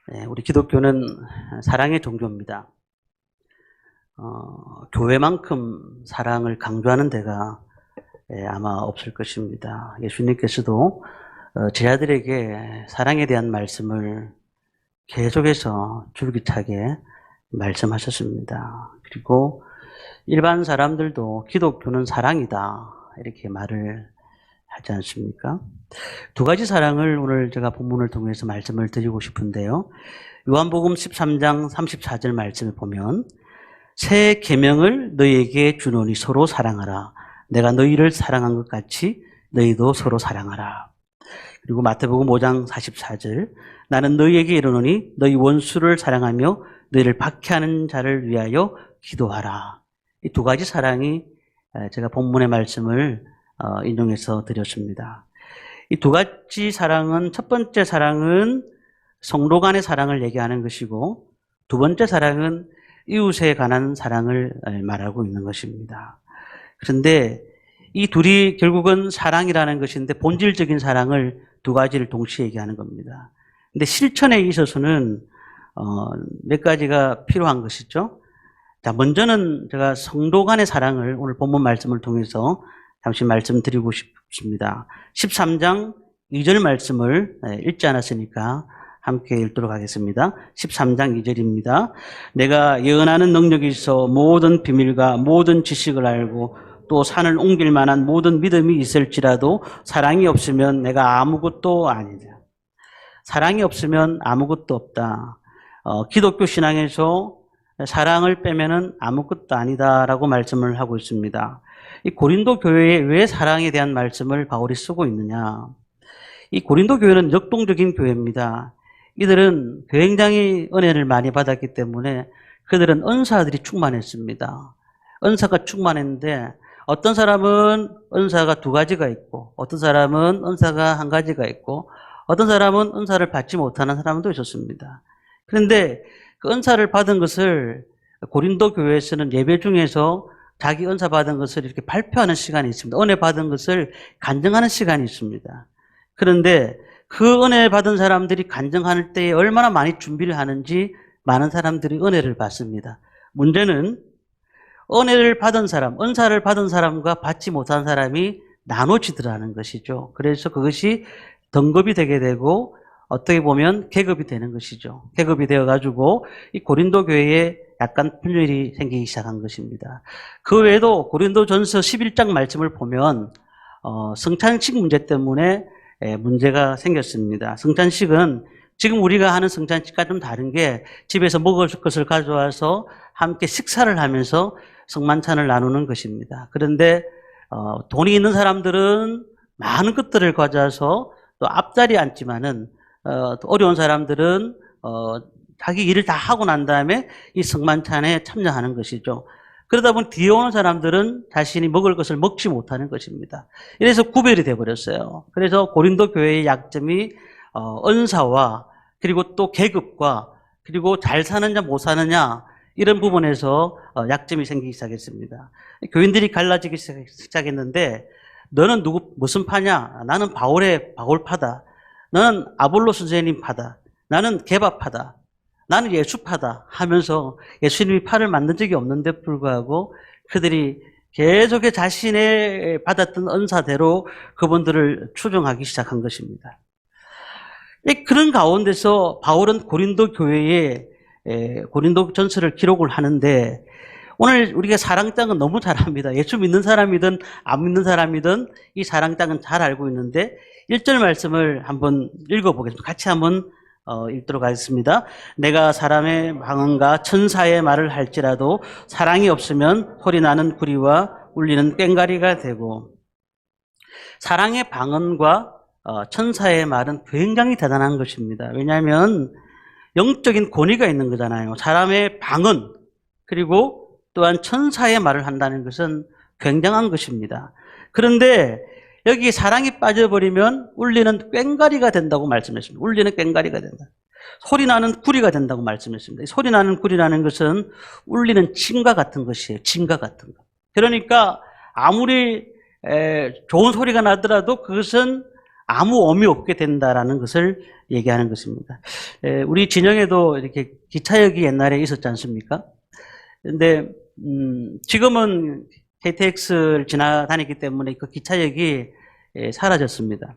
우리 기독교는 사랑의 종교입니다. 교회만큼 사랑을 강조하는 데가 아마 없을 것입니다. 예수님께서도 제자들에게 사랑에 대한 말씀을 계속해서 줄기차게 말씀하셨습니다. 그리고 일반 사람들도 기독교는 사랑이다 이렇게 말을 하지 않습니까? 두 가지 사랑을 오늘 제가 본문을 통해서 말씀을 드리고 싶은데요. 요한복음 13장 34절 말씀을 보면 새 계명을 너희에게 주노니 서로 사랑하라. 내가 너희를 사랑한 것 같이 너희도 서로 사랑하라. 그리고 마태복음 5장 44절 나는 너희에게 이르노니 너희 원수를 사랑하며 너희를 박해하는 자를 위하여 기도하라. 이 두 가지 사랑이 제가 본문의 말씀을 인용해서 드렸습니다. 이 두 가지 사랑은 첫 번째 사랑은 성도 간의 사랑을 얘기하는 것이고 두 번째 사랑은 이웃에 관한 사랑을 말하고 있는 것입니다. 그런데 이 둘이 결국은 사랑이라는 것인데 본질적인 사랑을 두 가지를 동시에 얘기하는 겁니다. 근데 실천에 있어서는 몇 가지가 필요한 것이죠. 자, 먼저는 제가 성도 간의 사랑을 오늘 본문 말씀을 통해서 잠시 말씀드리고 싶습니다. 13장 2절 말씀을 읽지 않았으니까 함께 읽도록 하겠습니다. 13장 2절입니다. 내가 예언하는 능력이 있어 모든 비밀과 모든 지식을 알고 또 산을 옮길 만한 모든 믿음이 있을지라도 사랑이 없으면 내가 아무것도 아니다. 사랑이 없으면 아무것도 없다. 기독교 신앙에서 사랑을 빼면은 아무것도 아니다라고 말씀을 하고 있습니다. 이 고린도 교회에 왜 사랑에 대한 말씀을 바울이 쓰고 있느냐? 이 고린도 교회는 역동적인 교회입니다. 이들은 굉장히 은혜를 많이 받았기 때문에 그들은 은사들이 충만했습니다. 은사가 충만했는데 어떤 사람은 은사가 두 가지가 있고 어떤 사람은 은사가 한 가지가 있고 어떤 사람은 은사를 받지 못하는 사람도 있었습니다. 그런데 그 은사를 받은 것을 고린도 교회에서는 예배 중에서 자기 은사 받은 것을 이렇게 발표하는 시간이 있습니다. 은혜 받은 것을 간증하는 시간이 있습니다. 그런데 그 은혜 받은 사람들이 간증할 때에 얼마나 많이 준비를 하는지 많은 사람들이 은혜를 받습니다. 문제는 은혜를 받은 사람, 은사를 받은 사람과 받지 못한 사람이 나눠지더라는 것이죠. 그래서 그것이 등급이 되게 되고 어떻게 보면 계급이 되는 것이죠. 계급이 되어가지고 이 고린도 교회에 약간 분열이 생기기 시작한 것입니다. 그 외에도 고린도전서 11장 말씀을 보면 성찬식 문제 때문에 문제가 생겼습니다. 성찬식은 지금 우리가 하는 성찬식과 좀 다른 게 집에서 먹을 것을 가져와서 함께 식사를 하면서 성만찬을 나누는 것입니다. 그런데 돈이 있는 사람들은 많은 것들을 가져와서 또 앞자리에 앉지만은 어려운 사람들은 자기 일을 다 하고 난 다음에 이 성만찬에 참여하는 것이죠. 그러다 보니 뒤에 오는 사람들은 자신이 먹을 것을 먹지 못하는 것입니다. 이래서 구별이 되어버렸어요. 그래서 고린도 교회의 약점이 은사와 그리고 또 계급과 그리고 잘 사느냐 못 사느냐 이런 부분에서 약점이 생기기 시작했습니다. 교인들이 갈라지기 시작했는데 너는 무슨 파냐? 나는 바울파다. 너는 아볼로 선생님 파다. 나는 개바파다. 나는 예수파다 하면서 예수님이 파를 만든 적이 없는데 불구하고 그들이 계속해 자신의 받았던 은사대로 그분들을 추종하기 시작한 것입니다. 그런 가운데서 바울은 고린도 교회에 고린도 전서를 기록을 하는데 오늘 우리가 사랑장은 너무 잘 압니다. 예수 믿는 사람이든 안 믿는 사람이든 이 사랑장은 잘 알고 있는데 1절 말씀을 한번 읽어보겠습니다. 같이 한번 읽도록 하겠습니다. 내가 사람의 방언과 천사의 말을 할지라도 사랑이 없으면 소리나는 구리와 울리는 꽹과리가 되고 사랑의 방언과 천사의 말은 굉장히 대단한 것입니다. 왜냐하면 영적인 권위가 있는 거잖아요. 사람의 방언 그리고 또한 천사의 말을 한다는 것은 굉장한 것입니다. 그런데 여기 사랑이 빠져버리면 울리는 꽹과리가 된다고 말씀했습니다. 울리는 꽹과리가 된다. 소리나는 구리가 된다고 말씀했습니다. 소리나는 구리라는 것은 울리는 침과 같은 것이에요. 침과 같은 것. 그러니까 아무리 좋은 소리가 나더라도 그것은 아무 의미 없게 된다라는 것을 얘기하는 것입니다. 우리 진영에도 이렇게 기차역이 옛날에 있었지 않습니까? 근데 지금은 KTX를 지나다니기 때문에 그 기차역이 사라졌습니다.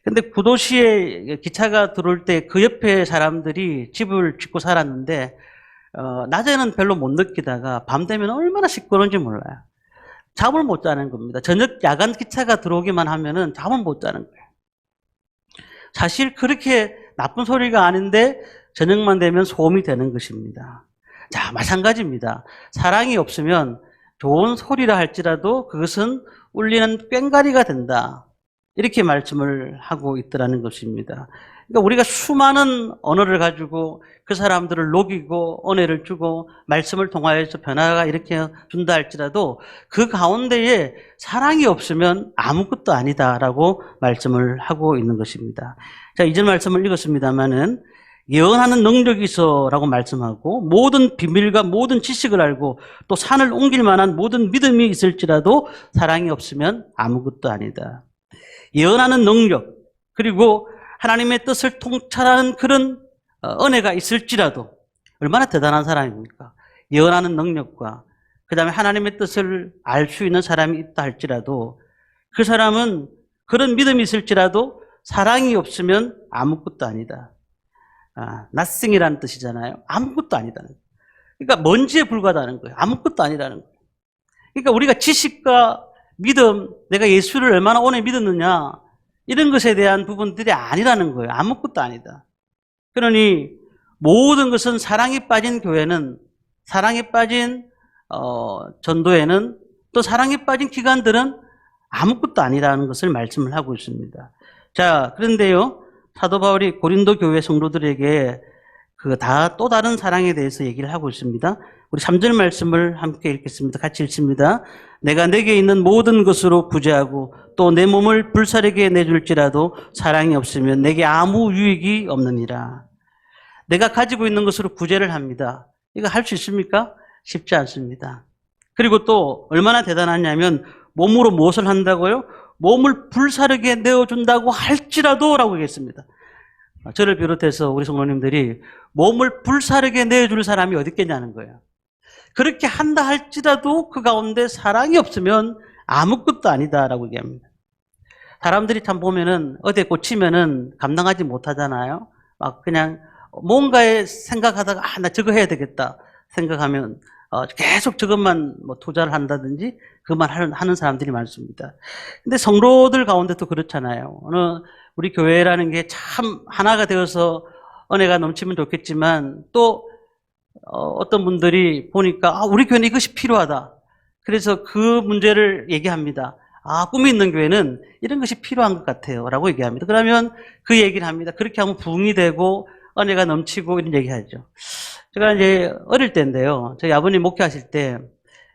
근데 구도시에 기차가 들어올 때 그 옆에 사람들이 집을 짓고 살았는데 낮에는 별로 못 느끼다가 밤 되면 얼마나 시끄러운지 몰라요. 잠을 못 자는 겁니다. 저녁 야간 기차가 들어오기만 하면은 잠을 못 자는 거예요. 사실 그렇게 나쁜 소리가 아닌데 저녁만 되면 소음이 되는 것입니다. 자, 마찬가지입니다. 사랑이 없으면 좋은 소리라 할지라도 그것은 울리는 꽹과리가 된다. 이렇게 말씀을 하고 있더라는 것입니다. 그러니까 우리가 수많은 언어를 가지고 그 사람들을 녹이고 은혜를 주고 말씀을 통하여서 변화가 이렇게 준다 할지라도 그 가운데에 사랑이 없으면 아무것도 아니다라고 말씀을 하고 있는 것입니다. 자, 이전 말씀을 읽었습니다마는 예언하는 능력이 있어라고 말씀하고 모든 비밀과 모든 지식을 알고 또 산을 옮길 만한 모든 믿음이 있을지라도 사랑이 없으면 아무것도 아니다. 예언하는 능력 그리고 하나님의 뜻을 통찰하는 그런 은혜가 있을지라도 얼마나 대단한 사람입니까? 예언하는 능력과 그 다음에 하나님의 뜻을 알 수 있는 사람이 있다 할지라도 그 사람은 그런 믿음이 있을지라도 사랑이 없으면 아무것도 아니다. nothing이라는 뜻이잖아요. 아무것도 아니다는 거예요. 그러니까 먼지에 불과하다는 거예요. 아무것도 아니라는 거예요. 그러니까 우리가 지식과 믿음, 내가 예수를 얼마나 오래 믿었느냐 이런 것에 대한 부분들이 아니라는 거예요. 아무것도 아니다. 그러니 모든 것은 사랑에 빠진 교회는 사랑에 빠진 전도회는 또 사랑에 빠진 기관들은 아무것도 아니라는 것을 말씀을 하고 있습니다. 자, 그런데요. 사도 바울이 고린도 교회 성도들에게 또 다른 사랑에 대해서 얘기를 하고 있습니다. 우리 3절 말씀을 함께 읽겠습니다. 같이 읽습니다. 내가 내게 있는 모든 것으로 부재하고 또 내 몸을 불사르게 내줄지라도 사랑이 없으면 내게 아무 유익이 없느니라. 내가 가지고 있는 것으로 부재를 합니다. 이거 할 수 있습니까? 쉽지 않습니다. 그리고 또 얼마나 대단하냐면 몸으로 무엇을 한다고요? 몸을 불사르게 내어준다고 할지라도 라고 얘기했습니다. 저를 비롯해서 우리 성도님들이 몸을 불사르게 내어줄 사람이 어디 있겠냐는 거예요. 그렇게 한다 할지라도 그 가운데 사랑이 없으면 아무것도 아니다라고 얘기합니다. 사람들이 참 보면은 어디에 꽂히면은 감당하지 못하잖아요. 막 그냥 뭔가에 생각하다가 나 저거 해야 되겠다 생각하면 계속 저것만 투자를 한다든지 그것만 하는 사람들이 많습니다. 근데 성도들 가운데도 그렇잖아요. 우리 교회라는 게 참 하나가 되어서 은혜가 넘치면 좋겠지만 또 어떤 분들이 보니까 우리 교회는 이것이 필요하다. 그래서 그 문제를 얘기합니다. 꿈이 있는 교회는 이런 것이 필요한 것 같아요 라고 얘기합니다. 그러면 그 얘기를 합니다. 그렇게 하면 부흥이 되고 은혜가 넘치고 이런 얘기하죠. 제가 이제 어릴 때인데요. 저희 아버님 목회하실 때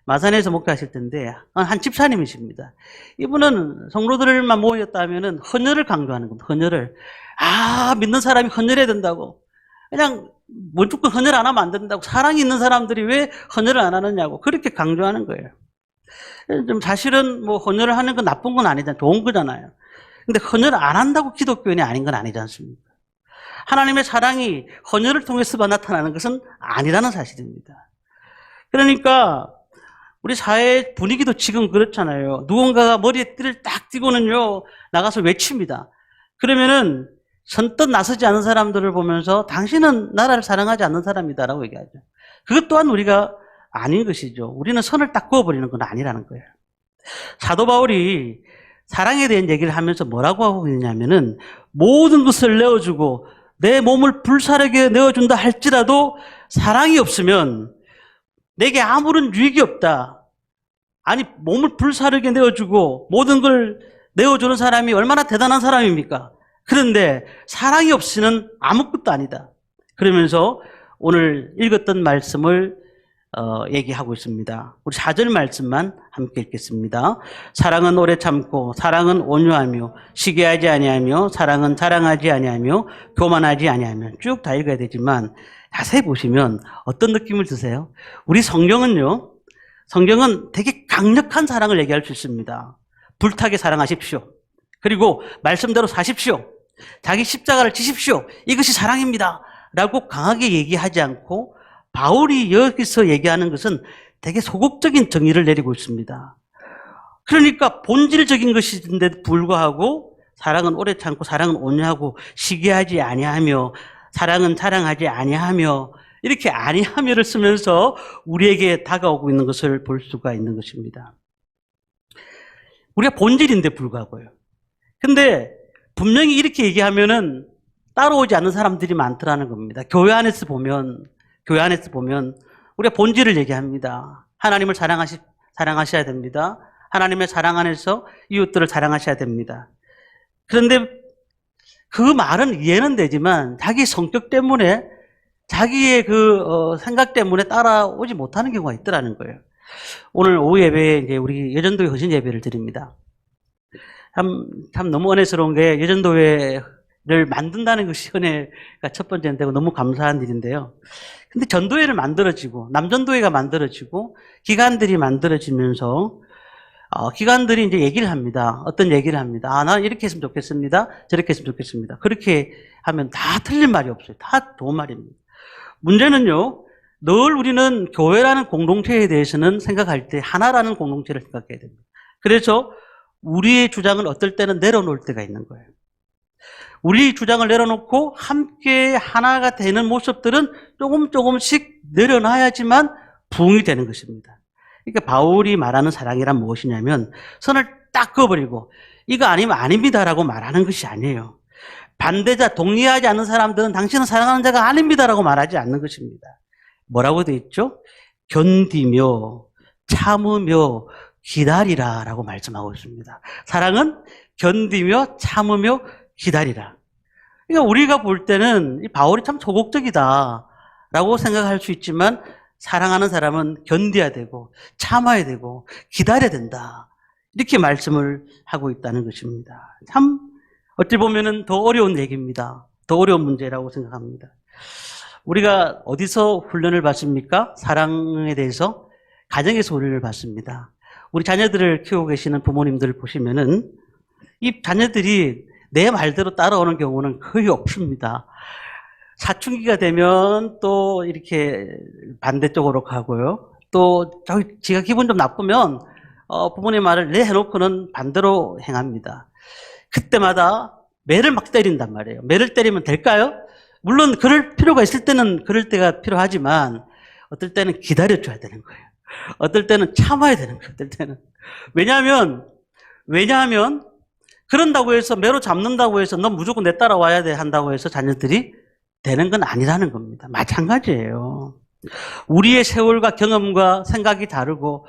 마산에서 목회하실 때인데 한 집사님이십니다. 이분은 성도들만 모였다면은 헌혈을 강조하는 겁니다. 헌혈을 믿는 사람이 헌혈해야 된다고 그냥 무조건 헌혈 안 하면 안 된다고 사랑이 있는 사람들이 왜 헌혈을 안 하느냐고 그렇게 강조하는 거예요. 좀 사실은 헌혈을 하는 건 나쁜 건 아니잖아요. 좋은 거잖아요. 근데 헌혈을 안 한다고 기독교인이 아닌 건 아니지 않습니까? 하나님의 사랑이 헌혈을 통해서만 나타나는 것은 아니라는 사실입니다. 그러니까 우리 사회 분위기도 지금 그렇잖아요. 누군가가 머리에 띠를 딱 띠고는요 나가서 외칩니다. 그러면은 선뜻 나서지 않은 사람들을 보면서 당신은 나라를 사랑하지 않는 사람이다라고 얘기하죠. 그것 또한 우리가 아닌 것이죠. 우리는 선을 딱 그어버리는 건 아니라는 거예요. 사도 바울이 사랑에 대한 얘기를 하면서 뭐라고 하고 있냐면은 모든 것을 내어주고 내 몸을 불사르게 내어준다 할지라도 사랑이 없으면 내게 아무런 유익이 없다. 아니 몸을 불사르게 내어주고 모든 걸 내어주는 사람이 얼마나 대단한 사람입니까? 그런데 사랑이 없이는 아무것도 아니다. 그러면서 오늘 읽었던 말씀을 얘기하고 있습니다. 우리 4절 말씀만 함께 읽겠습니다. 사랑은 오래 참고 사랑은 온유하며 시기하지 아니하며 사랑은 자랑하지 아니하며 교만하지 아니하며 쭉 다 읽어야 되지만 자세히 보시면 어떤 느낌을 드세요? 우리 성경은 되게 강력한 사랑을 얘기할 수 있습니다. 불타게 사랑하십시오. 그리고 말씀대로 사십시오. 자기 십자가를 지십시오. 이것이 사랑입니다. 라고 강하게 얘기하지 않고 바울이 여기서 얘기하는 것은 되게 소극적인 정의를 내리고 있습니다. 그러니까 본질적인 것인데 불구하고 사랑은 오래 참고 사랑은 온유하고 시기하지 아니하며 사랑은 자랑하지 아니하며 이렇게 아니하며를 쓰면서 우리에게 다가오고 있는 것을 볼 수가 있는 것입니다. 우리가 본질인데 불구하고요. 근데 분명히 이렇게 얘기하면은 따라오지 않는 사람들이 많더라는 겁니다. 교회 안에서 보면 우리가 본질을 얘기합니다. 하나님을 사랑하셔야 됩니다. 하나님의 사랑 안에서 이웃들을 사랑하셔야 됩니다. 그런데 그 말은 이해는 되지만 자기 성격 때문에 자기의 생각 때문에 따라오지 못하는 경우가 있더라는 거예요. 오늘 오후 예배에 이제 우리 여전도회 헌신 예배를 드립니다. 참 너무 은혜스러운 게 여전도회를 만든다는 것이 은혜가 첫 번째인데 너무 감사한 일인데요. 근데 전도회를 만들어지고 남전도회가 만들어지고 기관들이 만들어지면서 기관들이 이제 얘기를 합니다. 어떤 얘기를 합니다. 나 이렇게 했으면 좋겠습니다. 저렇게 했으면 좋겠습니다. 그렇게 하면 다 틀린 말이 없어요. 다 좋은 말입니다. 문제는요, 늘 우리는 교회라는 공동체에 대해서는 생각할 때 하나라는 공동체를 생각해야 됩니다. 그래서 우리의 주장을 어떨 때는 내려놓을 때가 있는 거예요. 우리 주장을 내려놓고 함께 하나가 되는 모습들은 조금씩 내려놔야지만 부흥이 되는 것입니다. 그러니까 바울이 말하는 사랑이란 무엇이냐면 선을 딱 그어버리고 이거 아니면 아닙니다라고 말하는 것이 아니에요. 반대자, 동의하지 않는 사람들은 당신은 사랑하는 자가 아닙니다라고 말하지 않는 것입니다. 뭐라고 되어 있죠? 견디며 참으며 기다리라 라고 말씀하고 있습니다. 사랑은 견디며 참으며 기다리라. 그러니까 우리가 볼 때는 이 바울이 참 소극적이다 라고 생각할 수 있지만 사랑하는 사람은 견뎌야 되고 참아야 되고 기다려야 된다. 이렇게 말씀을 하고 있다는 것입니다. 참 어찌 보면은 더 어려운 얘기입니다. 더 어려운 문제라고 생각합니다. 우리가 어디서 훈련을 받습니까? 사랑에 대해서 가정에서 훈련을 받습니다. 우리 자녀들을 키우고 계시는 부모님들 보시면은 이 자녀들이 내 말대로 따라오는 경우는 거의 없습니다. 사춘기가 되면 또 이렇게 반대쪽으로 가고요. 또 지가 기분 좀 나쁘면 부모님 말을 내 해놓고는 반대로 행합니다. 그때마다 매를 막 때린단 말이에요. 매를 때리면 될까요? 물론 그럴 필요가 있을 때는 그럴 때가 필요하지만 어떨 때는 기다려줘야 되는 거예요. 어떨 때는 참아야 되는 거예요. 어떨 때는. 왜냐하면 그런다고 해서 매로 잡는다고 해서 너 무조건 내 따라와야 돼 한다고 해서 자녀들이 되는 건 아니라는 겁니다. 마찬가지예요. 우리의 세월과 경험과 생각이 다르고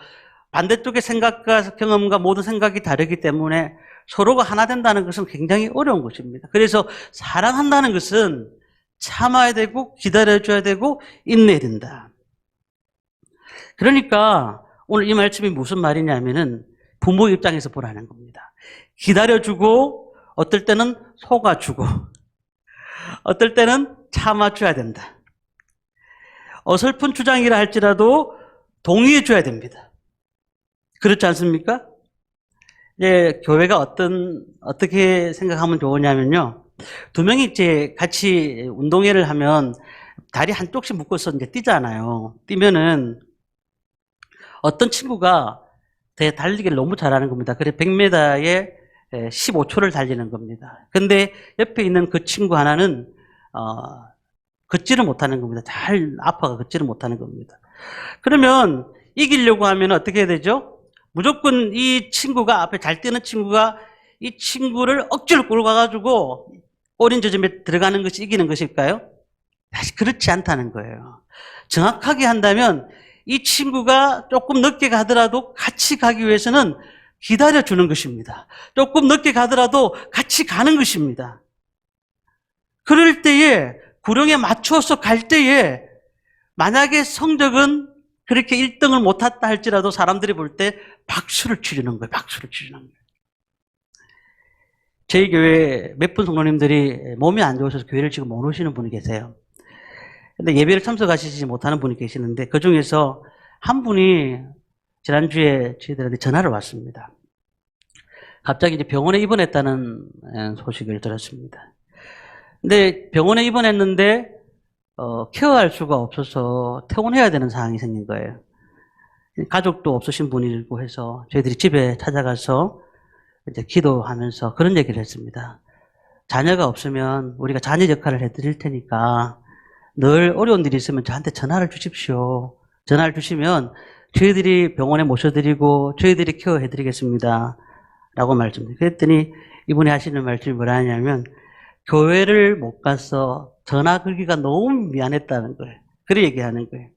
반대쪽의 생각과 경험과 모든 생각이 다르기 때문에 서로가 하나 된다는 것은 굉장히 어려운 것입니다. 그래서 사랑한다는 것은 참아야 되고 기다려줘야 되고 인내해야 된다. 그러니까 오늘 이 말씀이 무슨 말이냐면은 부모 입장에서 보라는 겁니다. 기다려주고 어떨 때는 속아주고 어떨 때는 참아줘야 된다. 어설픈 주장이라 할지라도 동의해줘야 됩니다. 그렇지 않습니까? 이제 교회가 어떻게 생각하면 좋으냐면요. 두 명이 이제 같이 운동회를 하면 다리 한쪽씩 묶어서 이제 뛰잖아요. 뛰면은 어떤 친구가 되게 달리기를 너무 잘하는 겁니다. 그래서 100m에 15초를 달리는 겁니다. 근데 옆에 있는 그 친구 하나는 걷지를 못하는 겁니다. 잘 아파가 걷지를 못하는 겁니다. 그러면 이기려고 하면 어떻게 해야 되죠? 무조건 이 친구가 앞에 잘 뛰는 친구가 이 친구를 억지로 끌고 가가지고 꼬린 저점에 들어가는 것이 이기는 것일까요? 사실 그렇지 않다는 거예요. 정확하게 한다면 이 친구가 조금 늦게 가더라도 같이 가기 위해서는 기다려주는 것입니다. 조금 늦게 가더라도 같이 가는 것입니다. 그럴 때에 구령에 맞춰서 갈 때에 만약에 성적은 그렇게 1등을 못했다 할지라도 사람들이 볼 때 박수를 치르는 거예요. 박수를 치르는 거예요. 저희 교회 몇 분 성도님들이 몸이 안 좋으셔서 교회를 지금 못 오시는 분이 계세요. 근데 예배를 참석하시지 못하는 분이 계시는데 그 중에서 한 분이 지난주에 저희들한테 전화를 왔습니다. 갑자기 이제 병원에 입원했다는 소식을 들었습니다. 근데 병원에 입원했는데 케어할 수가 없어서 퇴원해야 되는 상황이 생긴 거예요. 가족도 없으신 분이고 해서 저희들이 집에 찾아가서 이제 기도하면서 그런 얘기를 했습니다. 자녀가 없으면 우리가 자녀 역할을 해드릴 테니까 늘 어려운 일이 있으면 저한테 전화를 주십시오. 전화를 주시면 저희들이 병원에 모셔드리고 저희들이 케어해드리겠습니다. 라고 말씀드렸어요. 그랬더니 이분이 하시는 말씀이 뭐라 하냐면 교회를 못 가서 전화 걸기가 너무 미안했다는 거예요. 그렇게 얘기하는 거예요.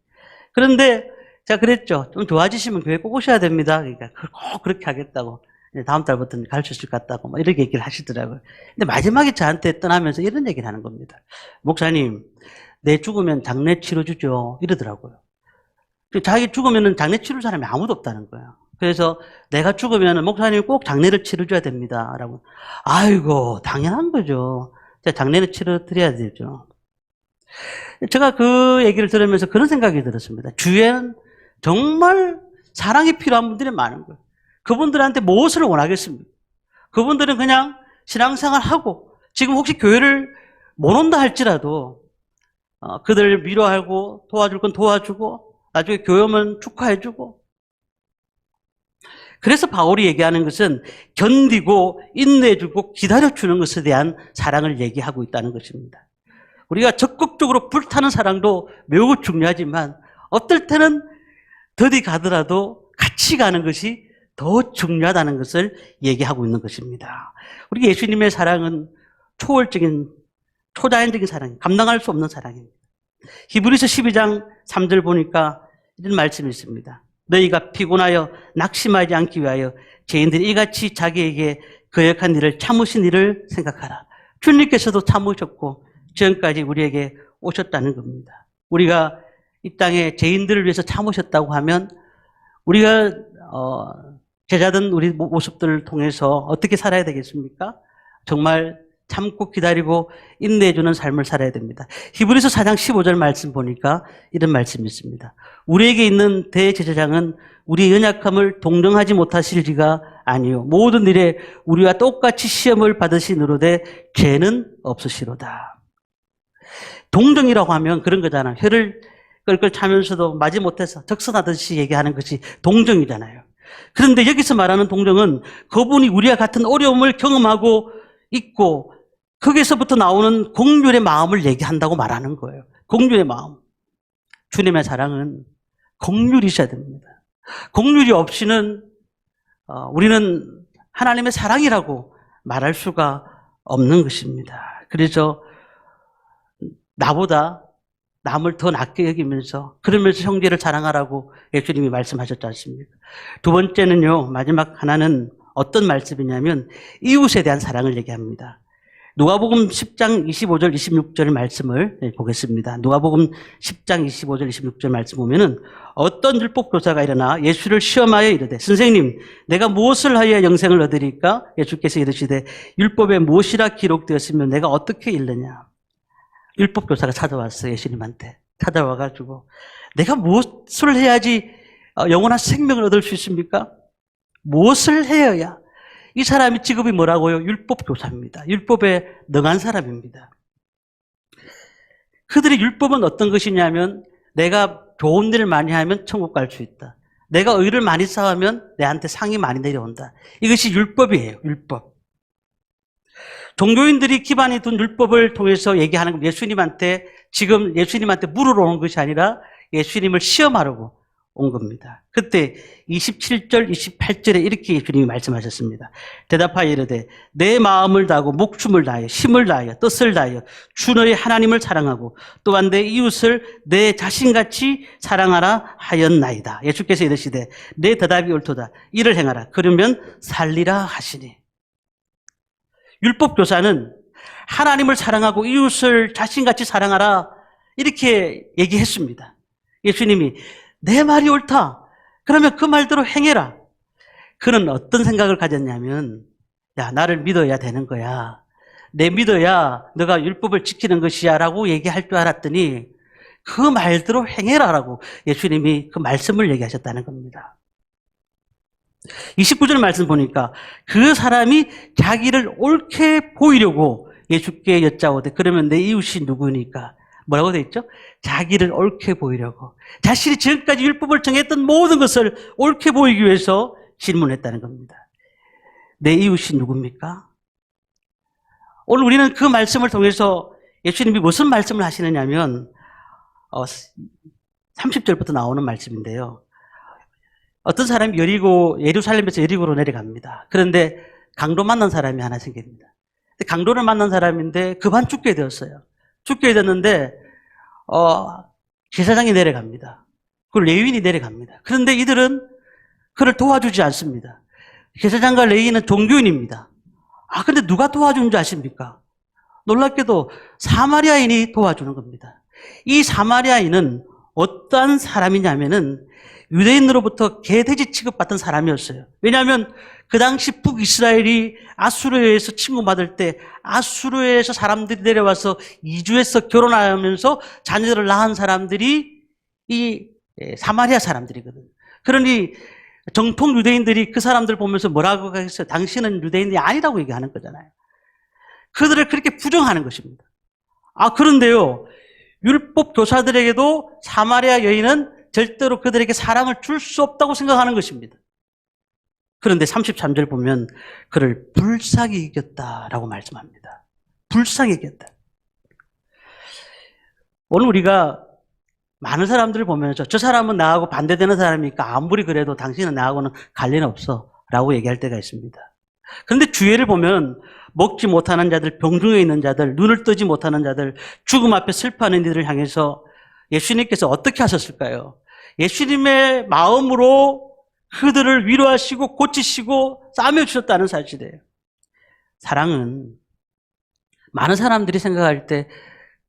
그런데 제가 그랬죠. 좀 좋아지시면 교회 꼭 오셔야 됩니다. 그러니까 꼭 그렇게 하겠다고. 다음 달부터는 가르쳐 줄 것 같다고 뭐 이렇게 얘기를 하시더라고요. 근데 마지막에 저한테 떠나면서 이런 얘기를 하는 겁니다. 목사님, 내 죽으면 장례 치러주죠. 이러더라고요. 자기 죽으면 장례 치를 사람이 아무도 없다는 거예요. 그래서 내가 죽으면 목사님 꼭 장례를 치러줘야 됩니다. 라고. 아이고, 당연한 거죠. 장례는 치러드려야 되죠. 제가 그 얘기를 들으면서 그런 생각이 들었습니다. 주위에는 정말 사랑이 필요한 분들이 많은 거예요. 그분들한테 무엇을 원하겠습니까? 그분들은 그냥 신앙생활 하고 지금 혹시 교회를 못 온다 할지라도 그들을 위로하고 도와줄 건 도와주고 나중에 교회 오면 축하해주고. 그래서 바울이 얘기하는 것은 견디고 인내해주고 기다려주는 것에 대한 사랑을 얘기하고 있다는 것입니다. 우리가 적극적으로 불타는 사랑도 매우 중요하지만 어떨 때는 더디 가더라도 같이 가는 것이 더 중요하다는 것을 얘기하고 있는 것입니다. 우리 예수님의 사랑은 초월적인, 초자연적인 사랑이에요. 감당할 수 없는 사랑입니다. 히브리서 12장 3절 보니까 이런 말씀이 있습니다. 너희가 피곤하여 낙심하지 않기 위하여 죄인들이 이같이 자기에게 거역한 일을 참으신 일을 생각하라. 주님께서도 참으셨고 지금까지 우리에게 오셨다는 겁니다. 우리가 이 땅에 죄인들을 위해서 참으셨다고 하면 우리가 제자된 우리 모습들을 통해서 어떻게 살아야 되겠습니까? 정말 참고 기다리고 인내해주는 삶을 살아야 됩니다. 히브리서 4장 15절 말씀 보니까 이런 말씀이 있습니다. 우리에게 있는 대제사장은 우리의 연약함을 동정하지 못하실 리가 아니요 모든 일에 우리와 똑같이 시험을 받으시느로되 죄는 없으시로다. 동정이라고 하면 그런 거잖아요. 혀를 끌끌 차면서도 마지 못해서 적선하듯이 얘기하는 것이 동정이잖아요. 그런데 여기서 말하는 동정은 그분이 우리와 같은 어려움을 경험하고 있고 거기서부터 나오는 긍휼의 마음을 얘기한다고 말하는 거예요. 긍휼의 마음. 주님의 사랑은 긍휼이 있어야 됩니다. 긍휼이 없이는 우리는 하나님의 사랑이라고 말할 수가 없는 것입니다. 그래서 나보다 남을 더 낮게 여기면서 그러면서 형제를 사랑하라고 예수님이 말씀하셨지 않습니까? 두 번째는요, 마지막 하나는 어떤 말씀이냐면 이웃에 대한 사랑을 얘기합니다. 누가복음 10장 25절 26절 말씀을 보겠습니다. 누가복음 10장 25절 26절 말씀 보면은 어떤 율법교사가 일어나 예수를 시험하여 이르되 선생님 내가 무엇을 하여야 영생을 얻으리까? 예수께서 이르시되 율법에 무엇이라 기록되었으면 내가 어떻게 읽느냐? 율법교사가 찾아왔어요. 예수님한테 찾아와가지고 내가 무엇을 해야지 영원한 생명을 얻을 수 있습니까? 무엇을 해야? 이 사람이 직업이 뭐라고요? 율법교사입니다. 율법에 능한 사람입니다. 그들의 율법은 어떤 것이냐면 내가 좋은 일을 많이 하면 천국 갈 수 있다. 내가 의를 많이 쌓으면 내한테 상이 많이 내려온다. 이것이 율법이에요. 율법. 종교인들이 기반이 둔 율법을 통해서 얘기하는 건 예수님한테 지금 예수님한테 물으러 온 것이 아니라 예수님을 시험하려고 온 겁니다. 그때 27절, 28절에 이렇게 예수님이 말씀하셨습니다. 대답하여 이르되 내 마음을 다하고 목숨을 다하여 힘을 다하여 뜻을 다하여 주 너의 하나님을 사랑하고 또한 내 이웃을 내 자신같이 사랑하라 하였나이다. 예수께서 이르시되 내 대답이 옳도다. 이를 행하라. 그러면 살리라 하시니. 율법교사는 하나님을 사랑하고 이웃을 자신같이 사랑하라 이렇게 얘기했습니다. 예수님이 내 말이 옳다. 그러면 그 말대로 행해라. 그는 어떤 생각을 가졌냐면 야 나를 믿어야 되는 거야. 내 믿어야 너가 율법을 지키는 것이야 라고 얘기할 줄 알았더니 그 말대로 행해라 라고 예수님이 그 말씀을 얘기하셨다는 겁니다. 29절 말씀 보니까 그 사람이 자기를 옳게 보이려고 예수께 여짜오되 그러면 내 이웃이 누구니까? 뭐라고 되어 있죠? 자기를 옳게 보이려고. 자신이 지금까지 율법을 정했던 모든 것을 옳게 보이기 위해서 질문했다는 겁니다. 내 이웃이 누굽니까? 오늘 우리는 그 말씀을 통해서 예수님이 무슨 말씀을 하시느냐면 30절부터 나오는 말씀인데요. 어떤 사람이 예루살렘에서 여리고로 내려갑니다. 그런데 강도 만난 사람이 하나 생깁니다. 강도를 만난 사람인데 급한 죽게 되었어요. 죽게 됐는데 제사장이 내려갑니다. 그 레위인이 내려갑니다. 그런데 이들은 그를 도와주지 않습니다. 제사장과 레위인은 종교인입니다. 근데 누가 도와주는 줄 아십니까? 놀랍게도 사마리아인이 도와주는 겁니다. 이 사마리아인은 어떠한 사람이냐면은 유대인으로부터 개돼지 취급받던 사람이었어요. 왜냐하면 그 당시 북이스라엘이 아수르에서 침공받을 때 아수르에서 사람들이 내려와서 이주해서 결혼하면서 자녀들을 낳은 사람들이 이 사마리아 사람들이거든요. 그러니 정통 유대인들이 그 사람들 보면서 뭐라고 했어요? 당신은 유대인이 아니라고 얘기하는 거잖아요. 그들을 그렇게 부정하는 것입니다. 그런데요, 율법 교사들에게도 사마리아 여인은 절대로 그들에게 사랑을 줄 수 없다고 생각하는 것입니다. 그런데 33절 보면 그를 불쌍히 이겼다라고 말씀합니다. 불쌍히 이겼다. 오늘 우리가 많은 사람들을 보면서 저 사람은 나하고 반대되는 사람이니까 아무리 그래도 당신은 나하고는 관련 없어 라고 얘기할 때가 있습니다. 그런데 주위를 보면 먹지 못하는 자들, 병중에 있는 자들, 눈을 뜨지 못하는 자들, 죽음 앞에 슬퍼하는 이들을 향해서 예수님께서 어떻게 하셨을까요? 예수님의 마음으로 그들을 위로하시고 고치시고 싸매주셨다는 사실이에요. 사랑은 많은 사람들이 생각할 때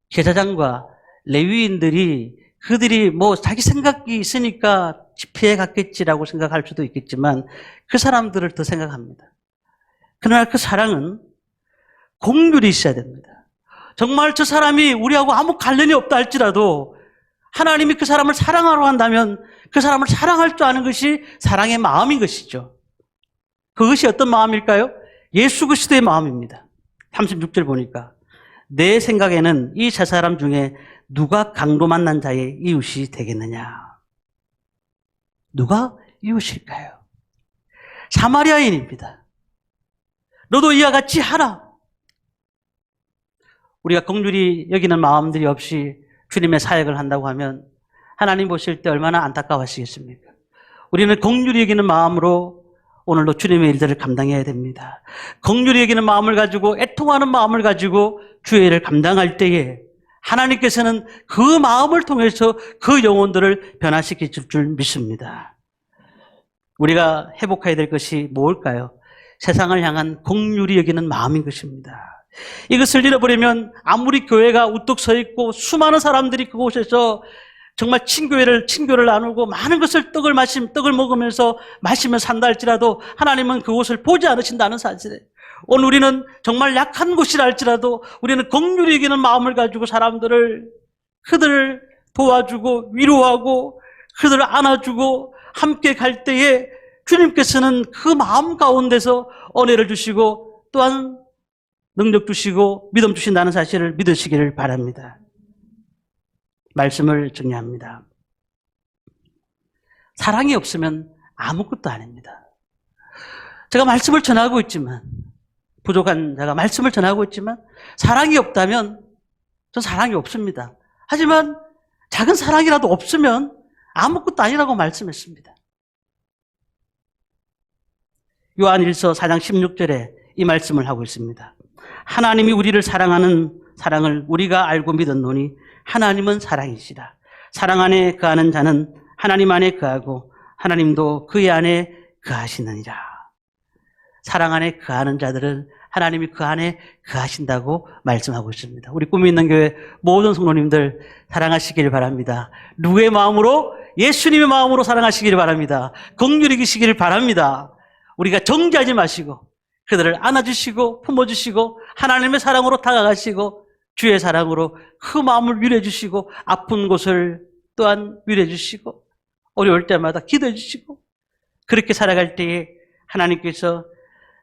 제사장과 레위인들이 그들이 자기 생각이 있으니까 집회에 갔겠지라고 생각할 수도 있겠지만 그 사람들을 더 생각합니다. 그러나 그 사랑은 공률이 있어야 됩니다. 정말 저 사람이 우리하고 아무 관련이 없다 할지라도 하나님이 그 사람을 사랑하러 한다면 그 사람을 사랑할 줄 아는 것이 사랑의 마음인 것이죠. 그것이 어떤 마음일까요? 예수 그리스도의 마음입니다. 36절 보니까 내 생각에는 이 세 사람 중에 누가 강도 만난 자의 이웃이 되겠느냐? 누가 이웃일까요? 사마리아인입니다. 너도 이와 같이 하라. 우리가 긍휼히 여기는 마음들이 없이 주님의 사역을 한다고 하면 하나님 보실 때 얼마나 안타까워하시겠습니까? 우리는 긍휼히 여기는 마음으로 오늘도 주님의 일들을 감당해야 됩니다. 긍휼히 여기는 마음을 가지고 애통하는 마음을 가지고 주의 일을 감당할 때에 하나님께서는 그 마음을 통해서 그 영혼들을 변화시킬 줄 믿습니다. 우리가 회복해야 될 것이 뭘까요? 세상을 향한 긍휼히 여기는 마음인 것입니다. 이것을 잃어버리면 아무리 교회가 우뚝 서 있고 수많은 사람들이 그곳에서 정말 친교를 나누고 많은 것을 떡을 먹으면서 마시며 산다 할지라도 하나님은 그곳을 보지 않으신다는 사실이에요. 오늘 우리는 정말 약한 곳이라 할지라도 우리는 긍휼히 여기는 마음을 가지고 그들을 도와주고 위로하고 그들을 안아주고 함께 갈 때에 주님께서는 그 마음 가운데서 은혜를 주시고 또한 능력 주시고 믿음 주신다는 사실을 믿으시기를 바랍니다. 말씀을 정리합니다. 사랑이 없으면 아무것도 아닙니다. 제가 말씀을 전하고 있지만 부족한 제가 말씀을 전하고 있지만 사랑이 없다면 전 사랑이 없습니다. 하지만 작은 사랑이라도 없으면 아무것도 아니라고 말씀했습니다. 요한 1서 4장 16절에 이 말씀을 하고 있습니다. 하나님이 우리를 사랑하는 사랑을 우리가 알고 믿었노니 하나님은 사랑이시라. 사랑 안에 거하는 자는 하나님 안에 거하고 하나님도 그의 안에 거하시느니라. 사랑 안에 거하는 자들은 하나님이 그 안에 거하신다고 말씀하고 있습니다. 우리 꿈이 있는 교회 모든 성도님들 사랑하시기를 바랍니다. 누구의 마음으로? 예수님의 마음으로 사랑하시기를 바랍니다. 긍휼히 여기시기를 바랍니다. 우리가 정죄하지 마시고 그들을 안아주시고 품어주시고 하나님의 사랑으로 다가가시고 주의 사랑으로 그 마음을 위로해 주시고 아픈 곳을 또한 위로해 주시고 어려울 때마다 기도해 주시고 그렇게 살아갈 때에 하나님께서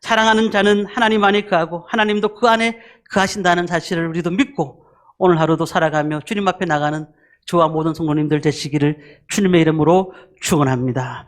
사랑하는 자는 하나님 안에 거하고 하나님도 그 안에 거하신다는 사실을 우리도 믿고 오늘 하루도 살아가며 주님 앞에 나가는 저와 모든 성도님들 되시기를 주님의 이름으로 축원합니다.